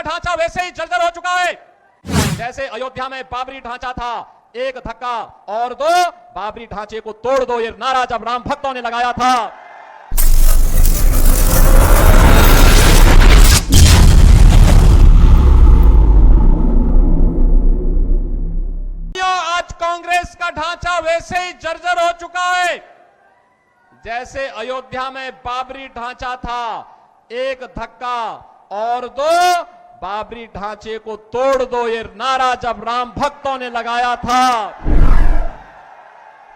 का ढांचा वैसे ही जर्जर हो चुका है। जैसे अयोध्या में बाबरी ढांचा था, एक धक्का और दो, बाबरी ढांचे को तोड़ दो, ये नारा जब राम भक्तों ने लगाया था। आज कांग्रेस का ढांचा वैसे ही जर्जर हो चुका है। जैसे अयोध्या में बाबरी ढांचा था, एक धक्का और दो, बाबरी ढांचे को तोड़ दो, ये नारा जब राम भक्तों ने लगाया था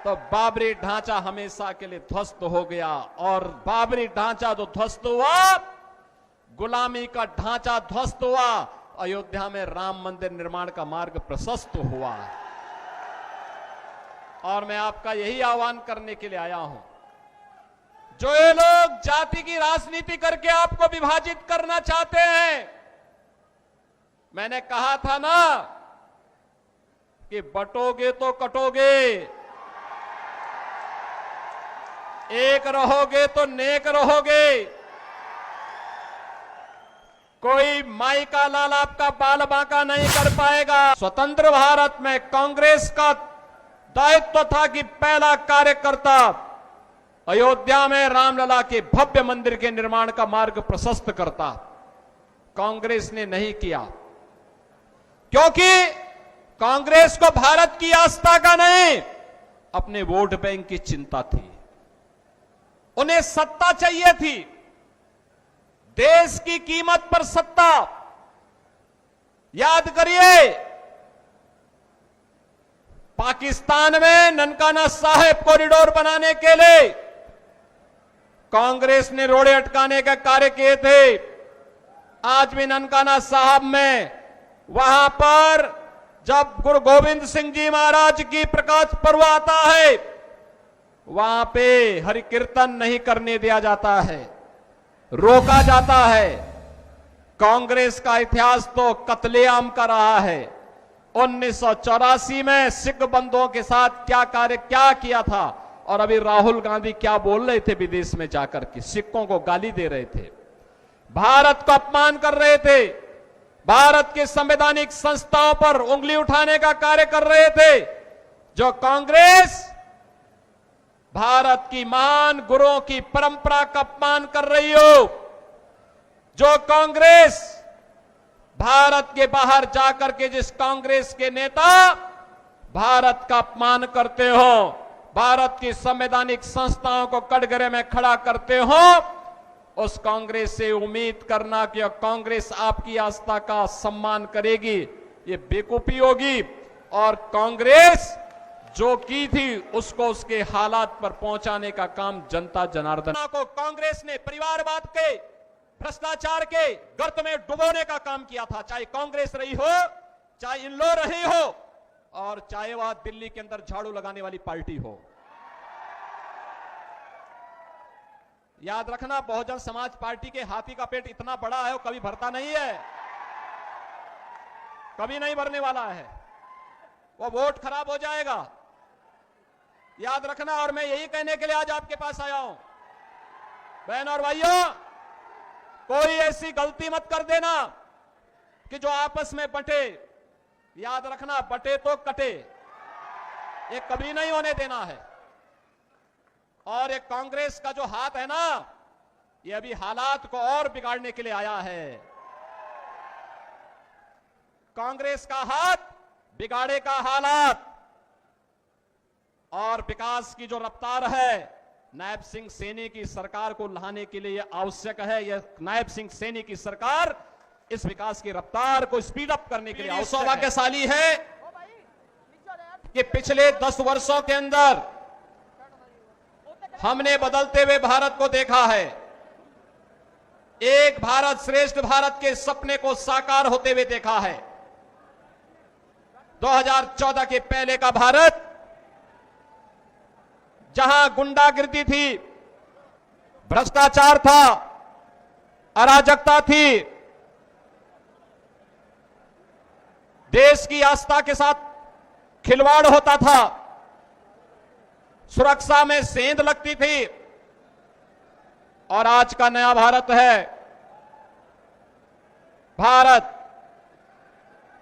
तो बाबरी ढांचा हमेशा के लिए ध्वस्त हो गया। और बाबरी ढांचा जो ध्वस्त हुआ, गुलामी का ढांचा ध्वस्त हुआ, अयोध्या में राम मंदिर निर्माण का मार्ग प्रशस्त हुआ। और मैं आपका यही आह्वान करने के लिए आया हूं, जो ये लोग जाति की राजनीति करके आपको विभाजित करना चाहते हैं, मैंने कहा था ना कि बटोगे तो कटोगे, एक रहोगे तो नेक रहोगे। कोई माई का लाल आपका बाल बांका नहीं कर पाएगा। स्वतंत्र भारत में कांग्रेस का दायित्व था कि पहला कार्यकर्ता अयोध्या में रामलला के भव्य मंदिर के निर्माण का मार्ग प्रशस्त करता। कांग्रेस ने नहीं किया, क्योंकि कांग्रेस को भारत की आस्था का नहीं, अपने वोट बैंक की चिंता थी। उन्हें सत्ता चाहिए थी, देश की कीमत पर सत्ता। याद करिए, पाकिस्तान में ननकाना साहिब कॉरिडोर बनाने के लिए कांग्रेस ने रोड़े अटकाने का कार्य किए थे। आज भी ननकाना साहिब में, वहां पर जब गुरु गोविंद सिंह जी महाराज की प्रकाश पर्व आता है, वहां पे हरि कीर्तन नहीं करने दिया जाता है, रोका जाता है। कांग्रेस का इतिहास तो कत्लेआम का रहा है। 1984 में सिख बंधुओं के साथ क्या किया था, और अभी राहुल गांधी क्या बोल रहे थे विदेश में जाकर के, सिखों को गाली दे रहे थे, भारत का अपमान कर रहे थे, भारत के संवैधानिक संस्थाओं पर उंगली उठाने का कार्य कर रहे थे। जो कांग्रेस भारत की महान गुरुओं की परंपरा का अपमान कर रही हो, जो कांग्रेस भारत के बाहर जाकर के जिस कांग्रेस के नेता भारत का अपमान करते हो, भारत की संवैधानिक संस्थाओं को कटघरे में खड़ा करते हो, उस कांग्रेस से उम्मीद करना कि कांग्रेस आपकी आस्था का सम्मान करेगी, ये बेवकूफी होगी। और कांग्रेस जो की थी उसको उसके हालात पर पहुंचाने का काम जनता जनार्दन को कांग्रेस ने परिवारवाद के, भ्रष्टाचार के गर्त में डुबोने का काम किया था। चाहे कांग्रेस रही हो, चाहे इनलो रही हो, और चाहे वह दिल्ली के अंदर झाड़ू लगाने वाली पार्टी हो। याद रखना, बहुजन समाज पार्टी के हाथी का पेट इतना बड़ा है, वो कभी भरता नहीं है, कभी नहीं भरने वाला है, वो वोट खराब हो जाएगा, याद रखना। और मैं यही कहने के लिए आज आपके पास आया हूं, बहन और भाइयों, कोई ऐसी गलती मत कर देना कि जो आपस में बंटे। याद रखना, बटे तो कटे, ये कभी नहीं होने देना है। और ये कांग्रेस का जो हाथ है ना, ये अभी हालात को और बिगाड़ने के लिए आया है। कांग्रेस का हाथ बिगाड़ेगा हालात, और विकास की जो रफ्तार है, नायब सिंह सैनी की सरकार को लाने के लिए आवश्यक है। यह नायब सिंह सैनी की सरकार इस विकास की रफ्तार को स्पीड अप करने के लिए सौभाग्यशाली है कि पिछले 10 वर्षों के अंदर हमने बदलते हुए भारत को देखा है। एक भारत श्रेष्ठ भारत के सपने को साकार होते हुए देखा है। 2014 के पहले का भारत, जहां गुंडागिर्दी थी, भ्रष्टाचार था, अराजकता थी, देश की आस्था के साथ खिलवाड़ होता था, सुरक्षा में सेंध लगती थी, और आज का नया भारत है भारत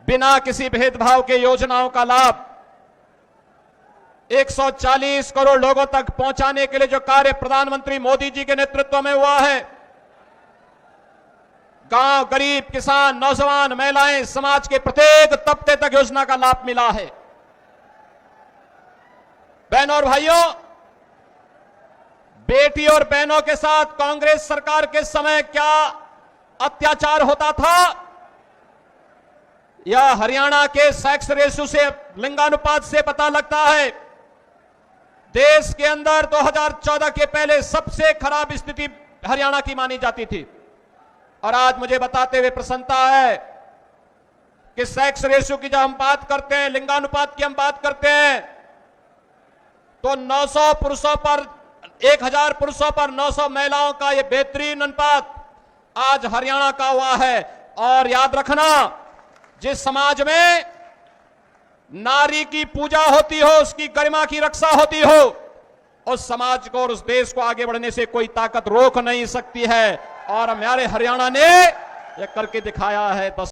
बिना किसी भेदभाव के योजनाओं का लाभ 140 करोड़ लोगों तक पहुंचाने के लिए जो कार्य प्रधानमंत्री मोदी जी के नेतृत्व में हुआ है, गांव, गरीब, किसान, नौजवान, महिलाएं, समाज के प्रत्येक तबके तक योजना का लाभ मिला है। बहनों और भाइयों, बेटी और बहनों के साथ कांग्रेस सरकार के समय क्या अत्याचार होता था, यह हरियाणा के सेक्स रेशियो से, लिंगानुपात से पता लगता है। देश के अंदर 2014 के पहले सबसे खराब स्थिति हरियाणा की मानी जाती थी। और आज मुझे बताते हुए प्रसन्नता है कि सेक्स रेशियो की जब हम बात करते हैं, लिंगानुपात की हम बात करते हैं, तो 900 पुरुषों पर 1000 पुरुषों पर 900 महिलाओं का यह बेहतरीन अनुपात आज हरियाणा का हुआ है। और याद रखना, जिस समाज में नारी की पूजा होती हो, उसकी गरिमा की रक्षा होती हो, उस समाज को और उस देश को आगे बढ़ने से कोई ताकत रोक नहीं सकती है। और हमारे हरियाणा ने यह करके दिखाया है।